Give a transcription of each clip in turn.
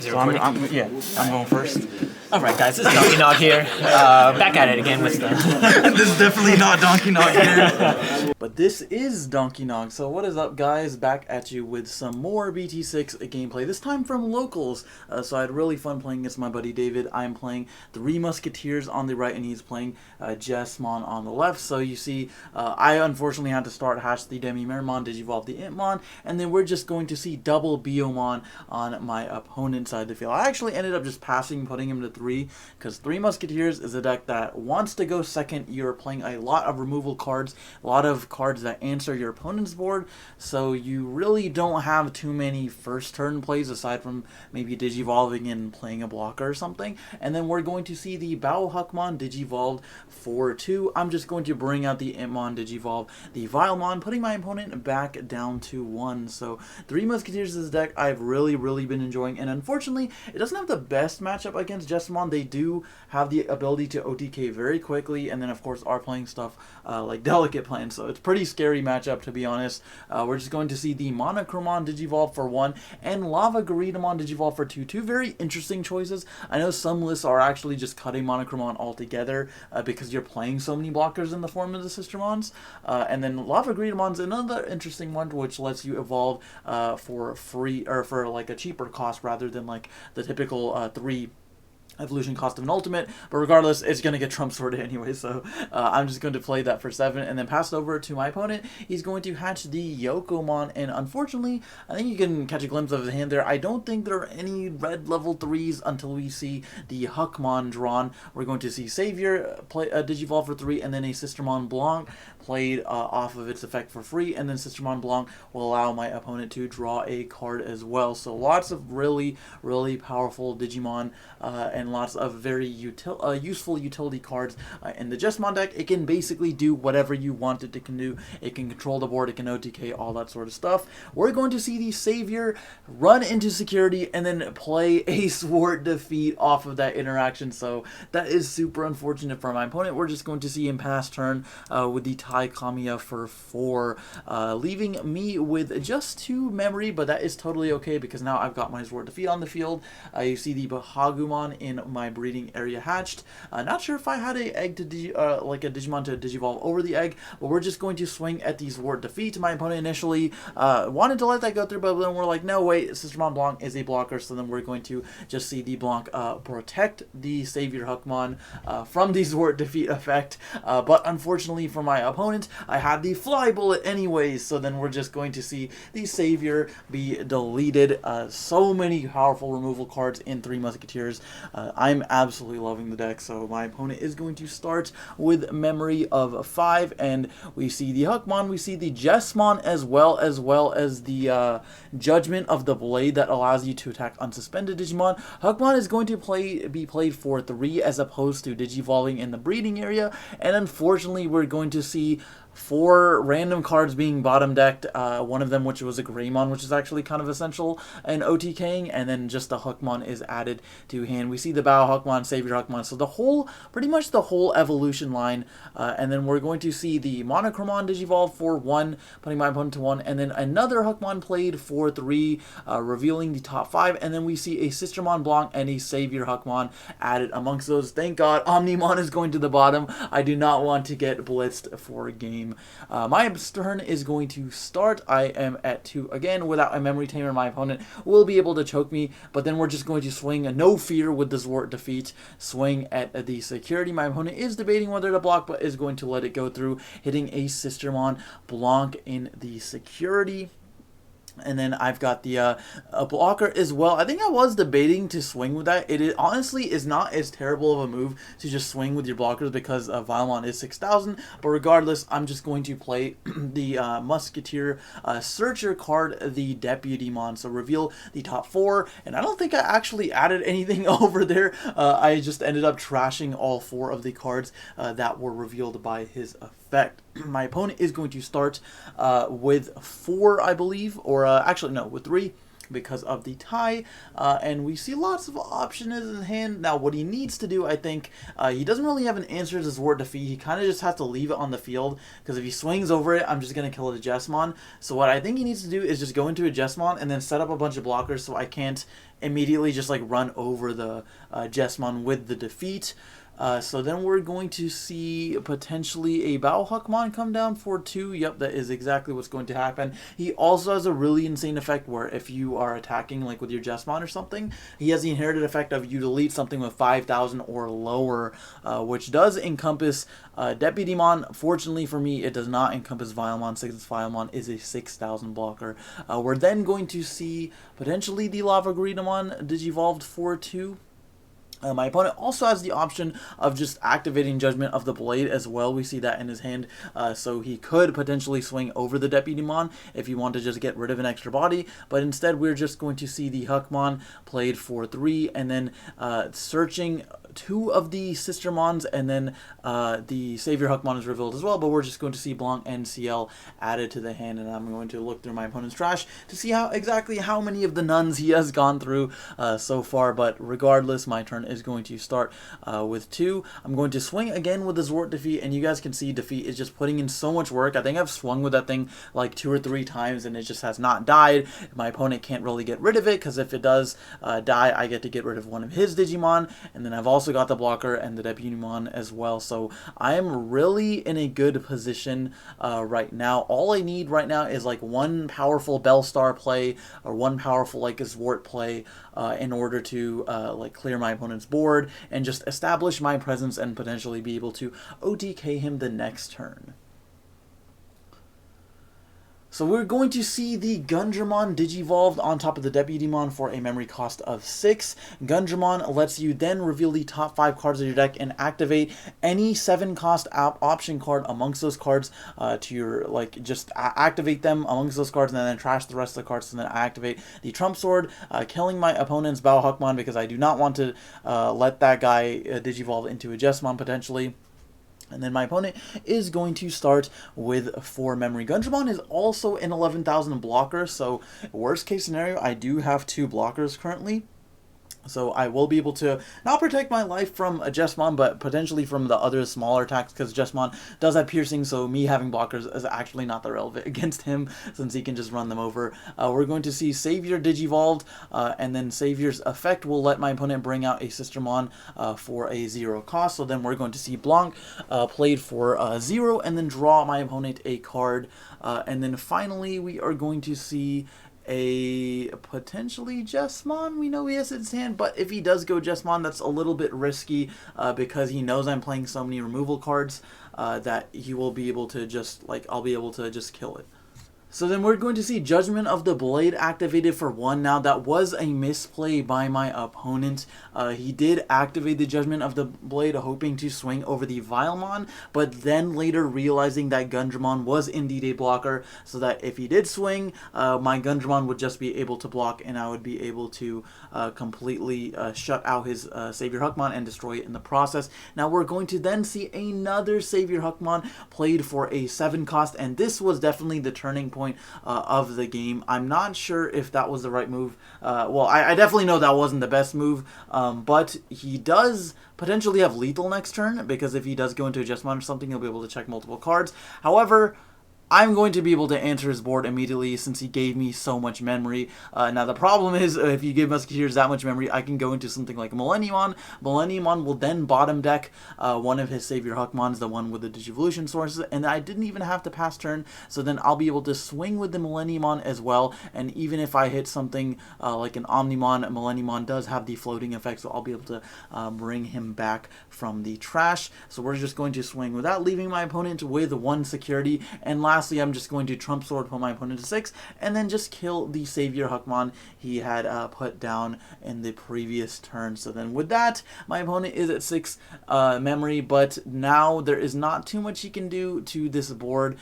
So I'm going first. Alright guys, this is Donkey Nog here. Back at it again with the... This is definitely not Donkey Nog here. But this is Donkey Nog. So what is up, guys? Back at you with some more BT6 gameplay, this time from locals. So I had really fun playing against my buddy David. I'm playing 3 Musketeers on the right and he's playing Jesmon on the left. So you see, I unfortunately had to start hatch the Demi-Mermon, Digivolve the Intmon, and then we're just going to see double Biomon on my opponent's side of the field. I actually ended up just passing, putting him to 3, because 3 Musketeers is a deck that wants to go second. You're playing a lot of removal cards, a lot of cards that answer your opponent's board, so you really don't have too many first turn plays aside from maybe Digivolving and playing a blocker or something. And then we're going to see the Bao Huckmon Digivolved for 2. I'm just going to bring out the Intmon Digivolve, the Vilemon, putting my opponent back down to 1. So 3 Musketeers is this deck I've really been enjoying, and unfortunately it doesn't have the best matchup against Jesmon. They do have the ability to OTK very quickly, and then of course are playing stuff like Delicate Plan, so it's pretty scary matchup, to be honest. We're just going to see the Monochromon Digivolve for 1 and Lava Garudamon Digivolve for 2. Two very interesting choices. I know some lists are actually just cutting Monochromon altogether because you're playing so many blockers in the form of the Sistermons. And then Lava Garudamon's another interesting one, which lets you evolve for free, or for like a cheaper cost rather than like the typical 3 evolution cost of an ultimate, but regardless, it's going to get trump sorted anyway, so I'm just going to play that for 7 and then pass it over to my opponent. He's going to hatch the Yokomon, and unfortunately, I think you can catch a glimpse of his hand there. I don't think there are any red level 3s until we see the Huckmon drawn. We're going to see Savior play a Digivolve for 3, and then a Sistermon Blanc played off of its effect for free, and then Sistermon Blanc will allow my opponent to draw a card as well. So lots of really powerful Digimon and lots of very useful utility cards in the Jesmon deck. It can basically do whatever you want it to do. It can control the board, it can OTK, all that sort of stuff. We're going to see the Savior run into security and then play a Sword Defeat off of that interaction, so that is super unfortunate for my opponent. We're just going to see him pass turn with the Tai Kamiya for 4, leaving me with just 2 memory, but that is totally okay because now I've got my Sword Defeat on the field. You see the Bahagumon in my breeding area hatched. Not sure if I had a egg to like a Digimon to Digivolve over the egg, but we're just going to swing at the Sword Defeat. My opponent initially wanted to let that go through, but then we're like, no, wait, Sistermon Blanc is a blocker, so then we're going to just see the Blanc protect the Savior Huckmon from the Sword Defeat effect, but unfortunately for my opponent, I had the Fly Bullet anyways, so then we're just going to see the Savior be deleted. So many powerful removal cards in 3 Musketeers. I'm absolutely loving the deck, so my opponent is going to start with memory of 5, and we see the Huckmon, we see the Jesmon as well as the Judgment of the Blade that allows you to attack unsuspended Digimon. Huckmon is going to be played for 3 as opposed to Digivolving in the breeding area, and unfortunately we're going to see 4 random cards being bottom decked, one of them which was a Greymon, which is actually kind of essential in OTKing, and then just the Huckmon is added to hand. We see the Bao Huckmon, Savior Huckmon, so pretty much the whole evolution line, and then we're going to see the Monochromon Digivolve for 1, putting my opponent to 1, and then another Huckmon played for 3, revealing the top 5, and then we see a Sistermon Blanc and a Savior Huckmon added amongst those. Thank God Omnimon is going to the bottom. I do not want to get blitzed for a game. My turn is going to start. I am at 2 again. Without a Memory Tamer, my opponent will be able to choke me, but then we're just going to swing no fear with the Sword Defeat, swing at the security. My opponent is debating whether to block, but is going to let it go through, hitting a Sistermon Blanc in the security. And then I've got the a blocker as well. I think I was debating to swing with that. It honestly is not as terrible of a move to just swing with your blockers because Vilemon is 6,000. But regardless, I'm just going to play the Musketeer Searcher card, the Deputymon. So reveal the top 4. And I don't think I actually added anything over there. I just ended up trashing all 4 of the cards that were revealed by his effect. My opponent is going to start with 4, I believe, or actually no, with 3. because of the tie, and we see lots of options in his hand. Now, what he needs to do, I think, he doesn't really have an answer to Zord defeat. He kind of just has to leave it on the field, because if he swings over it, I'm just going to kill it a Jesmon. So what I think he needs to do is just go into a Jesmon and then set up a bunch of blockers so I can't immediately just like run over the Jesmon with the defeat. So then we're going to see potentially a Bao Huckmon come down for 2. Yep, that is exactly what's going to happen. He also has a really insane effect where if you are attacking like with your Jesmon or something, he has the inherited effect of you delete something with 5,000 or lower, which does encompass Deputymon. Fortunately for me, it does not encompass Vilemon, since Vilemon is a 6,000 blocker. We're then going to see potentially the Lava Greedamon Digivolved for 2. My opponent also has the option of just activating Judgment of the Blade as well. We see that in his hand, so he could potentially swing over the Deputymon if you want to just get rid of an extra body, but instead we're just going to see the Huckmon played for 3, and then searching 2 of the Sistermons, and then the Savior Huckmon is revealed as well, but we're just going to see Blanc and CL added to the hand, and I'm going to look through my opponent's trash to see exactly how many of the nuns he has gone through so far, but regardless, my turn is going to start with 2. I'm going to swing again with the Zort defeat, and you guys can see defeat is just putting in so much work. I think I've swung with that thing like 2 or 3 times, and it just has not died. My opponent can't really get rid of it, because if it does die, I get to get rid of one of his Digimon, and then I've also got the blocker and the Deputymon as well, so I am really in a good position right now. All I need right now is like one powerful Bellstar play or one powerful like Zwart play in order to like clear my opponent's board and just establish my presence and potentially be able to OTK him the next turn. So we're going to see the Gundramon Digivolved on top of the Deputymon for a memory cost of 6. Gundramon lets you then reveal the top 5 cards of your deck and activate any 7 cost option card amongst those cards to your, like, just activate them amongst those cards and then trash the rest of the cards, and then I activate the Trump Sword, killing my opponent's Bao Huckmon because I do not want to let that guy Digivolve into a Jesmon potentially. And then my opponent is going to start with 4 memory. Gundramon is also an 11,000 blocker, so worst case scenario, I do have 2 blockers currently. So I will be able to not protect my life from a Jesmon, but potentially from the other smaller attacks, because Jesmon does have piercing, so me having blockers is actually not that relevant against him, since he can just run them over. We're going to see Savior Digivolved, and then Savior's effect will let my opponent bring out a Sistermon for a 0 cost. So then we're going to see Blanc played for 0, and then draw my opponent a card. And then finally we are going to see a potentially Jesmon. We know he has his hand, but if he does go Jesmon, that's a little bit risky because he knows I'm playing so many removal cards that he will be able to just, like, I'll be able to just kill it. So then we're going to see Judgment of the Blade activated for 1. Now that was a misplay by my opponent. He did activate the Judgment of the Blade hoping to swing over the Vilemon, but then later realizing that Gundramon was indeed a blocker, so that if he did swing, my Gundramon would just be able to block and I would be able to completely shut out his Savior Huckmon and destroy it in the process. Now we're going to then see another Savior Huckmon played for a 7 cost, and this was definitely the turning point of the game. I'm not sure if that was the right move. Well, I definitely know that wasn't the best move, but he does potentially have lethal next turn, because if he does go into a Jesmon or something, he'll be able to check multiple cards. However, I'm going to be able to answer his board immediately since he gave me so much memory. Now the problem is, if you give Musketeers that much memory, I can go into something like Millenniumon. Millenniumon will then bottom deck one of his Savior Huckmons, the one with the Digivolution sources, and I didn't even have to pass turn, so then I'll be able to swing with the Millenniumon as well, and even if I hit something like an Omnimon, Millenniumon does have the floating effect, so I'll be able to bring him back from the trash. So we're just going to swing without leaving my opponent with 1 security, and lastly, I'm just going to Trump Sword, put my opponent to 6, and then just kill the Savior Huckmon he had put down in the previous turn. So then with that, my opponent is at 6 memory, but now there is not too much he can do to this board.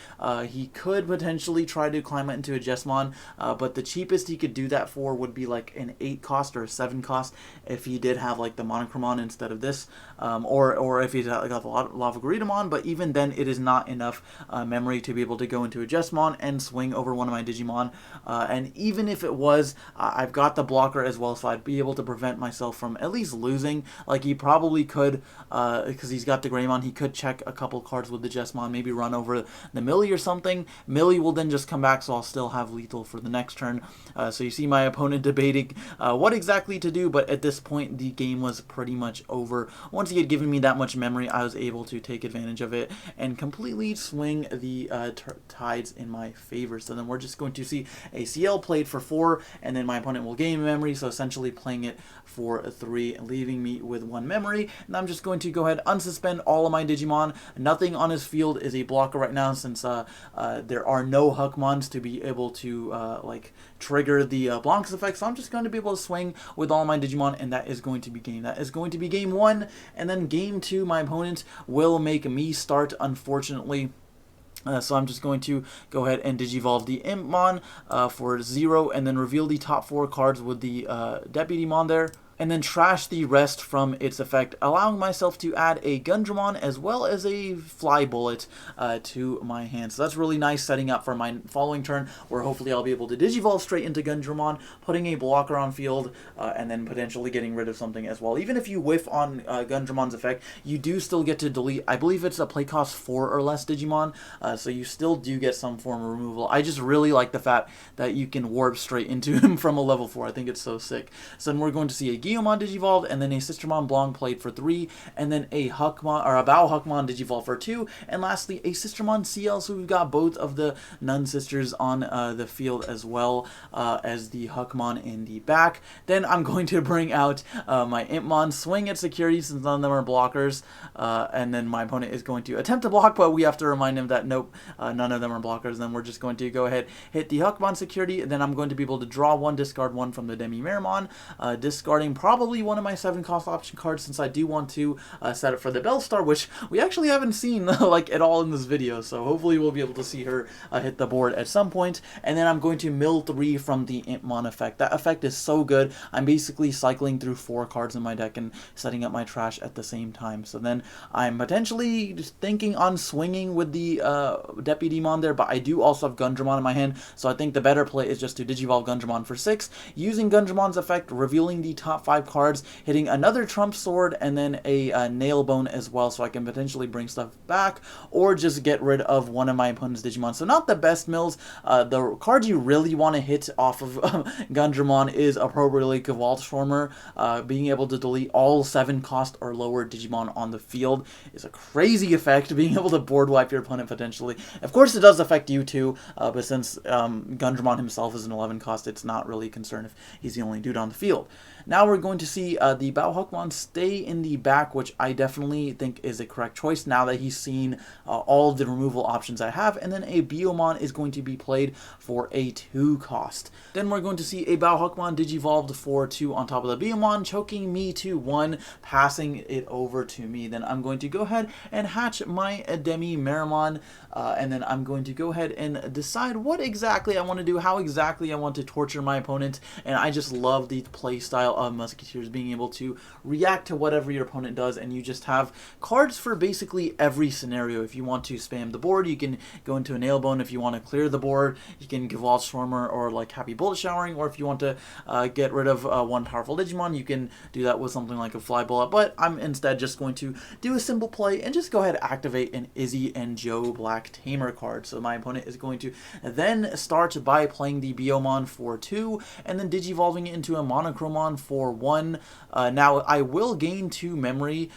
He could potentially try to climb it into a Jesmon, but the cheapest he could do that for would be like an 8 cost or a 7 cost if he did have like the Monochromon instead of this, or if he's got the Lava Greedamon, but even then it is not enough memory to be able to go into a Jesmon and swing over one of my Digimon. And even if it was, I've got the blocker as well, so I'd be able to prevent myself from at least losing. Like he probably could, because he's got the Greymon, he could check a couple cards with the Jesmon, maybe run over the Millie or something. Millie will then just come back, so I'll still have lethal for the next turn. So you see my opponent debating what exactly to do, but at this point the game was pretty much over. Once he had given me that much memory, I was able to take advantage of it and completely swing the tides in my favor. So then we're just going to see a CL played for 4, and then my opponent will gain memory, so essentially playing it for 3, leaving me with 1 memory. And I'm just going to go ahead unsuspend all of my Digimon. Nothing on his field is a blocker right now, since there are no Huckmons to be able to like trigger the Blancs effect. So I'm just going to be able to swing with all my Digimon, and that is going to be game. That is going to be game 1, and then game 2, my opponent will make me start, unfortunately. So I'm just going to go ahead and Digivolve the Impmon for 0, and then reveal the top 4 cards with the Deputymon there, and then trash the rest from its effect, allowing myself to add a Gundramon as well as a Fly Bullet to my hand. So that's really nice, setting up for my following turn, where hopefully I'll be able to Digivolve straight into Gundramon, putting a blocker on field, and then potentially getting rid of something as well. Even if you whiff on Gundramon's effect, you do still get to delete, I believe it's a play cost 4 or less Digimon, so you still do get some form of removal. I just really like the fact that you can warp straight into him from a level 4. I think it's so sick. So then we're going to see a Guillemon Digivolve, and then a Sistermon Blanc played for 3, and then a Huckmon, or a Bao Huckmon Digivolve for 2, and lastly a Sistermon CL. So we've got both of the Nun Sisters on the field, as well as the Huckmon in the back. Then I'm going to bring out my Impmon, swing at security since none of them are blockers, and then my opponent is going to attempt to block, but we have to remind him that nope, none of them are blockers. Then we're just going to go ahead, hit the Huckmon security, and then I'm going to be able to draw 1, discard 1 from the Demi-Meramon, discarding probably one of my 7 cost option cards, since I do want to set it for the Bellstar, which we actually haven't seen like at all in this video, so hopefully we'll be able to see her hit the board at some point. And then I'm going to mill 3 from the Impmon effect. That effect is so good. I'm basically cycling through 4 cards in my deck and setting up my trash at the same time. So then I'm potentially just thinking on swinging with the Deputymon there, but I do also have Gundramon in my hand, so I think the better play is just to Digivolve Gundramon for 6, using Gundramon's effect, revealing the top 5 cards, hitting another Trump Sword, and then a Nailbone as well, so I can potentially bring stuff back, or just get rid of one of my opponent's Digimon. So not the best mills. The card you really want to hit off of Gundramon is appropriately Gewaltstormer. Being able to delete all 7 cost or lower Digimon on the field is a crazy effect, being able to board wipe your opponent potentially. Of course it does affect you too, but since Gundramon himself is an 11 cost, it's not really a concern if he's the only dude on the field. Now we're going to see the Bao Huckmon stay in the back, which I definitely think is a correct choice now that he's seen all of the removal options I have. And then a Biomon is going to be played for a 2 cost. Then we're going to see a Bao Huckmon Digivolved for 2 on top of the Biomon, choking me to 1, passing it over to me. Then I'm going to go ahead and hatch my Demi-Meramon, and then I'm going to go ahead and decide what exactly I want to do, how exactly I want to torture my opponent. And I just love the play style of Musketeers, being able to react to whatever your opponent does, and you just have cards for basically every scenario. If you want to spam the board, you can go into a Nailbone. If you want to clear the board, you can give Stormer or like Happy Bullet Showering, or if you want to get rid of one powerful Digimon, you can do that with something like a Fly Bullet. But I'm instead just going to do a simple play and just go ahead and activate an Izzy and Joe Black Tamer card. So my opponent is going to then start by playing the Biomon for 2, and then Digivolving it into a Monochromon for 1. Now I will gain 2 memory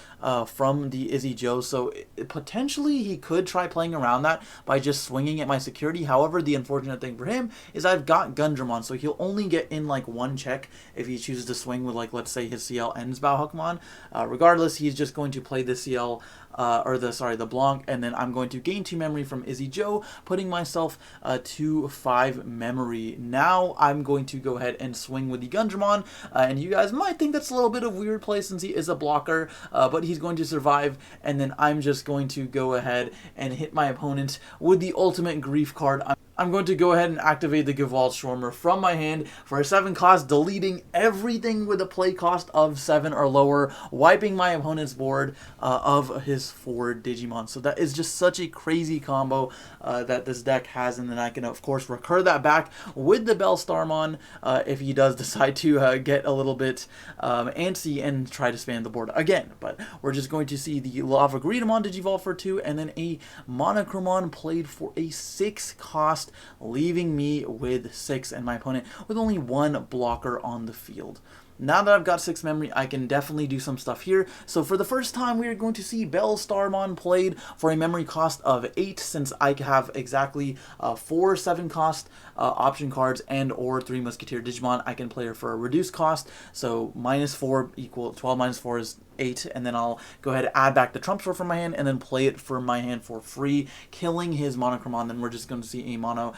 from the Izzy Joe, so potentially he could try playing around that by just swinging at my security. However, the unfortunate thing for him is I've got Gundramon, so he'll only get in like 1 check if he chooses to swing with, like, let's say his CL ends Bao Huckmon. Regardless, he's just going to play the CL the Blanc, and then I'm going to gain 2 memory from Izzy Joe, putting myself to 5 memory. Now I'm going to go ahead and swing with the Gundramon, and you guys might think that's a little bit of weird play since he is a blocker, but he's going to survive, and then I'm just going to go ahead and hit my opponent with the ultimate grief card. I'm going to go ahead and activate the Gewaltschwarmer from my hand for a 7 cost, deleting everything with a play cost of 7 or lower, wiping my opponent's board of his 4 Digimon. So that is just such a crazy combo that this deck has, and then I can, of course, recur that back with the Bellstarmon if he does decide to get a little bit antsy and try to spam the board again. But we're just going to see the Lava Greedamon Digivolve for 2, and then a Monochromon played for a 6 cost, leaving me with 6 and my opponent with only 1 blocker on the field. Now that I've got 6 memory, I can definitely do some stuff here. So for the first time, we are going to see Bellstarmon played for a memory cost of 8, since I have exactly 4 7 cost option cards and or 3 Musketeer Digimon. I can play her for a reduced cost, so -4 equal 12 minus 4 is 8, and then I'll go ahead and add back the Trump Sword from my hand and then play it for my hand for free, killing his Monochromon. Then we're just going to see a Mono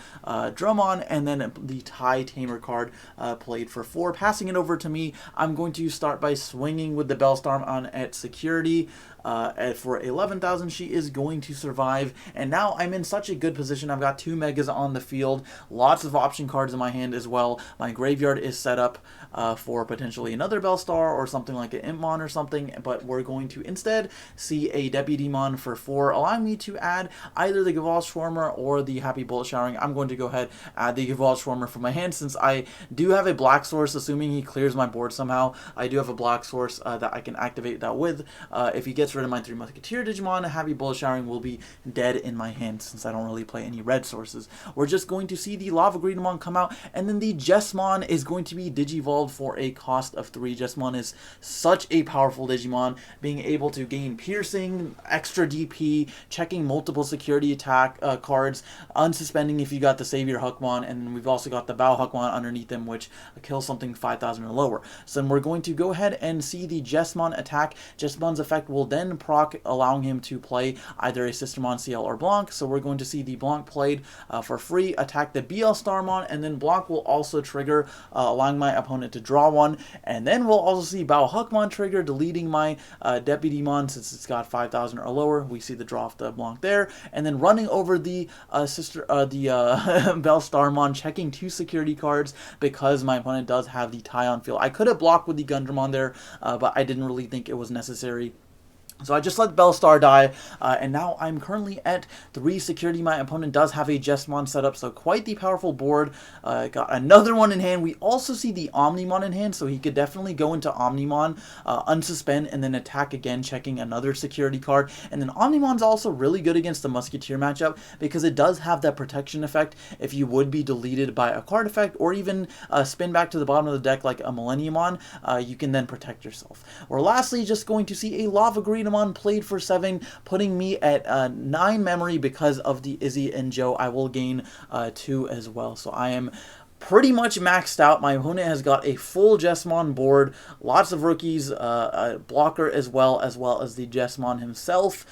Drummon, and then the Tai Tamer card played for 4, passing it over to me. I'm going to start by swinging with the Bellstarmon at security. For 11,000, she is going to survive, and now I'm in such a good position. I've got 2 Megas on the field, lots of option cards in my hand as well. My graveyard is set up for potentially another Bellstar or something like an Impmon or something, but we're going to instead see a Deputymon for 4, allowing me to add either the Gewaltschwarmer or the Happy Bullet Showering. I'm going to go ahead add the Gewaltschwarmer from my hand, since I do have a black source, assuming he clears my board somehow. I do have a black source that I can activate that with. If he gets rid of my 3 Musketeer Digimon, Happy Bullet Showering will be dead in my hand, since I don't really play any red sources. We're just going to see the Lava Greedamon come out, and then the Jesmon is going to be Digivolved for a cost of 3. Jesmon is such a powerful Digimon, being able to gain piercing, extra DP, checking multiple security attack cards, unsuspending if you got the Savior Huckmon, and we've also got the Bao Huckmon underneath them, which kills something 5,000 or lower. So then we're going to go ahead and see the Jesmon attack. Jesmon's effect will then proc, allowing him to play either a Sistermon, CL, or Blanc. So we're going to see the Blanc played for free, attack the Bellstarmon, and then Blanc will also trigger, allowing my opponent to draw 1. And then we'll also see Bao Huckmon trigger, deleting my Deputymon since it's got 5,000 or lower. We see the draw of the Blanc there, and then running over the Bellstarmon, checking 2 security cards because my opponent does have the tie on field. I could have blocked with the Gundramon there, but I didn't really think it was necessary. So I just let Bellstar die, and now I'm currently at 3 security. My opponent does have a Jesmon set up, so quite the powerful board. Got another one in hand. We also see the Omnimon in hand, so he could definitely go into Omnimon, unsuspend, and then attack again, checking another security card. And then Omnimon's also really good against the Musketeer matchup, because it does have that protection effect if you would be deleted by a card effect, or even spin back to the bottom of the deck like a Millenniumon. You can then protect yourself. We're lastly just going to see a Lava Greedamon played for 7, putting me at 9 memory because of the Izzy and Joe. I will gain 2 as well. So I am pretty much maxed out. My opponent has got a full Jesmon board, lots of rookies, a blocker as well as the Jesmon himself.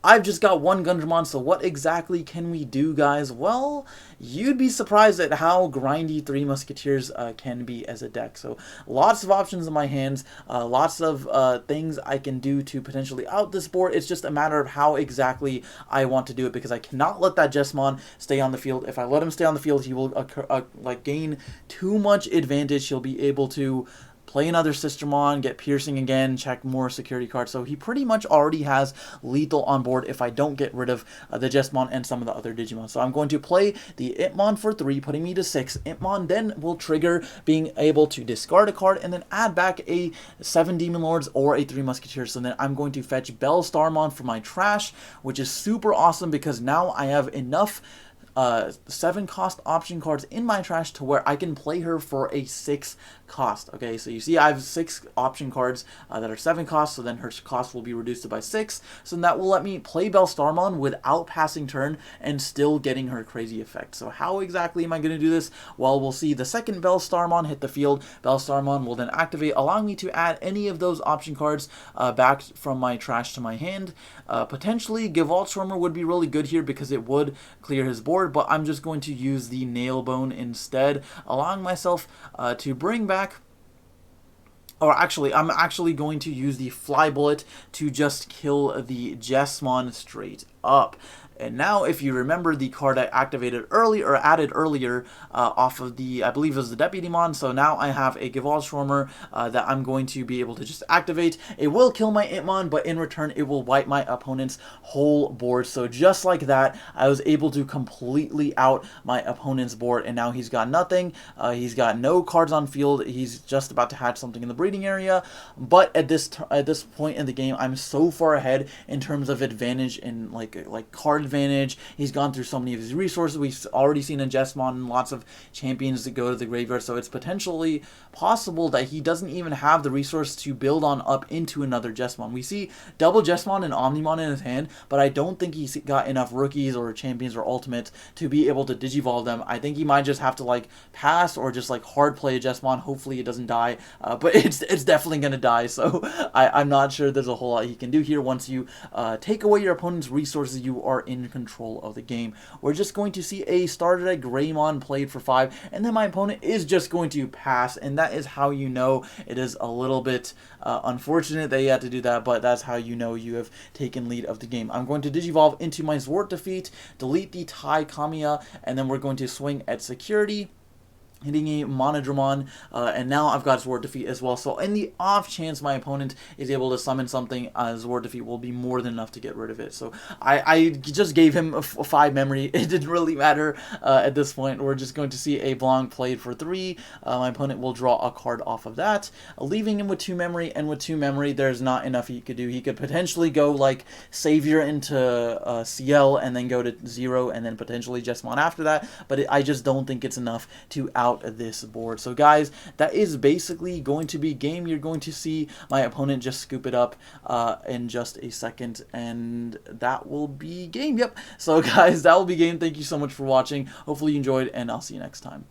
I've just got 1 Gundramon, so what exactly can we do, guys? Well, you'd be surprised at how grindy 3 Musketeers can be as a deck. So lots of options in my hands, lots of things I can do to potentially out this board. It's just a matter of how exactly I want to do it, because I cannot let that Jesmon stay on the field. If I let him stay on the field, he will gain too much advantage. He'll be able to play another Sistermon, get piercing again, check more security cards. So he pretty much already has lethal on board if I don't get rid of the Jesmon and some of the other Digimon. So I'm going to play the Impmon for 3, putting me to 6. Impmon then will trigger, being able to discard a card and then add back a 7 Demon Lords or a 3 Musketeers. So then I'm going to fetch Bellstarmon for my trash, which is super awesome because now I have enough 7 cost option cards in my trash to where I can play her for a 6 cost. Okay, so you see I have 6 option cards that are 7 costs, so then her cost will be reduced by 6. So that will let me play Bellstarmon without passing turn and still getting her crazy effect. So how exactly am I going to do this? Well, we'll see the second Bellstarmon hit the field. Bellstarmon will then activate, allowing me to add any of those option cards back from my trash to my hand. Potentially, Gewaltschwarmer would be really good here because it would clear his board, but I'm just going to use the Nailbone instead, allowing myself to bring back, or actually, I'm actually going to use the Fly Bullet to just kill the Jesmon straight up. And now, if you remember the card I activated earlier, or added earlier, off of the, I believe it was the Deputymon, so now I have a Swarmer that I'm going to be able to just activate. It will kill my Itmon, but in return, it will wipe my opponent's whole board. So just like that, I was able to completely out my opponent's board, and now he's got nothing. He's got no cards on field. He's just about to hatch something in the breeding area, but at this point in the game, I'm so far ahead in terms of advantage and like card advantage. He's gone through so many of his resources. We've already seen in Jesmon lots of champions that go to the graveyard, so it's potentially possible that he doesn't even have the resource to build on up into another Jesmon. We see double Jesmon and Omnimon in his hand, but I don't think he's got enough rookies or champions or ultimates to be able to digivolve them. I think he might just have to like pass or just like hard play a Jesmon. Hopefully it doesn't die, but it's definitely gonna die, so I'm not sure there's a whole lot he can do here. Once you take away your opponent's resources, you are in control of the game. We're just going to see a starter deck Greymon played for 5, and then my opponent is just going to pass, and that is how you know it is a little bit unfortunate that you had to do that, but that's how you know you have taken lead of the game. I'm going to digivolve into my Zwart defeat, delete the Tai Kamiya, and then we're going to swing at security, hitting a Monodramon, and now I've got Zwart defeat as well. So in the off chance my opponent is able to summon something, Zwart defeat will be more than enough to get rid of it. So I just gave him a 5 memory. It didn't really matter at this point. We're just going to see a Blanc played for 3. My opponent will draw a card off of that, leaving him with 2 memory, and with 2 memory there's not enough he could do. He could potentially go like Savior into CL and then go to 0 and then potentially Jesmon after that, but I just don't think it's enough to out this board. So guys, that is basically going to be game. You're going to see my opponent just scoop it up in just a second, and that will be game. Yep. So guys, that will be game. Thank you so much for watching. Hopefully you enjoyed, and I'll see you next time.